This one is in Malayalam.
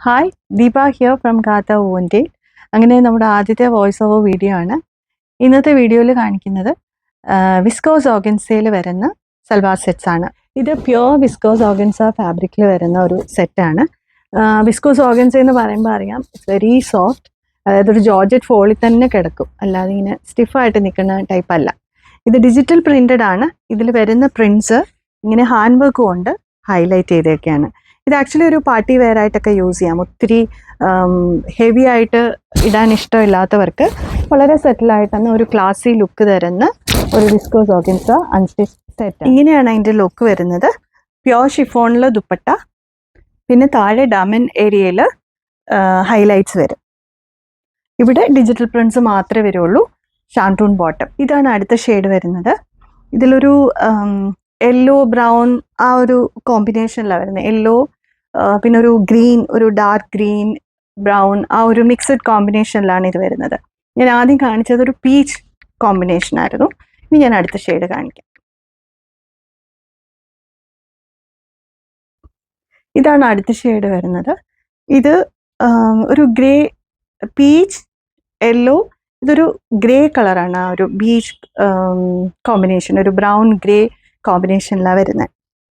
ഹായ്, ദീപ ഹിയർ ഫ്രം ഗാഥ ഓവൻ്റെ. അങ്ങനെ നമ്മുടെ ആദ്യത്തെ വോയിസ് ഓവർ വീഡിയോ ആണ്. ഇന്നത്തെ വീഡിയോയിൽ കാണിക്കുന്നത് വിസ്കോസ് ഓർഗൻസയിൽ വരുന്ന സൽവാർ സെറ്റ്സ് ആണ്. ഇത് പ്യുവർ വിസ്കോസ് ഓർഗൻസ ഫാബ്രിക്കിൽ വരുന്ന ഒരു സെറ്റാണ്. വിസ്കോസ് ഓർഗൻസ എന്ന് പറയുമ്പോൾ അറിയാം, ഇറ്റ്സ് വെരി സോഫ്റ്റ്. അതായത് ഒരു ജോർജറ്റ് ഫോളിൽ തന്നെ കിടക്കും, അല്ലാതെ ഇങ്ങനെ സ്റ്റിഫായിട്ട് നിൽക്കുന്ന ടൈപ്പ് അല്ല. ഇത് ഡിജിറ്റൽ പ്രിന്റഡ് ആണ്. ഇതിൽ വരുന്ന പ്രിന്റ്സ് ഇങ്ങനെ ഹാൻഡ് വർക്ക് കൊണ്ട് ഹൈലൈറ്റ് ചെയ്തൊക്കെയാണ്. ഇത് ആക്ച്വലി ഒരു പാർട്ടി വെയർ ആയിട്ടൊക്കെ യൂസ് ചെയ്യാം. ഒത്തിരി ഹെവി ആയിട്ട് ഇടാൻ ഇഷ്ടമില്ലാത്തവർക്ക് വളരെ സെറ്റിലായിട്ട് തന്നെ ഒരു ക്ലാസി ലുക്ക് തരുന്ന ഒരു വിസ്കോസ് ഓർഗൻസ അൺസ്റ്റിച്ച് സെറ്റ്. ഇങ്ങനെയാണ് അതിൻ്റെ ലുക്ക് വരുന്നത്. പ്യോർ ഷിഫോണിൽ ദുപ്പട്ട, പിന്നെ താഴെ ഡാമൻ ഏരിയയിൽ ഹൈലൈറ്റ്സ് വരും. ഇവിടെ ഡിജിറ്റൽ പ്രിന്റ്സ് മാത്രമേ വരുള്ളൂ. ഷാൻറ്റൂൺ ബോട്ടം. ഇതാണ് അടുത്ത ഷെയ്ഡ് വരുന്നത്. ഇതിലൊരു യെല്ലോ ബ്രൗൺ ആ ഒരു കോമ്പിനേഷനിലാണ് വരുന്നത്. യെല്ലോ പിന്നെ ഒരു ഗ്രീൻ, ഒരു ഡാർക്ക് ഗ്രീൻ ബ്രൗൺ ആ ഒരു മിക്സഡ് കോമ്പിനേഷനിലാണ് ഇത് വരുന്നത്. ഞാൻ ആദ്യം കാണിച്ചത് ഒരു പീച്ച് കോമ്പിനേഷൻ ആയിരുന്നു. ഇനി ഞാൻ അടുത്ത ഷെയ്ഡ് കാണിക്കാം. ഇതാണ് അടുത്ത ഷെയ്ഡ് വരുന്നത്. ഇത് ഒരു ഗ്രേ പീച്ച് യെല്ലോ, ഇതൊരു ഗ്രേ കളറാണ്. ആ ഒരു ബീച്ച് കോമ്പിനേഷൻ, ഒരു ബ്രൗൺ ഗ്രേ കോമ്പിനേഷനിലാണ് വരുന്നത്.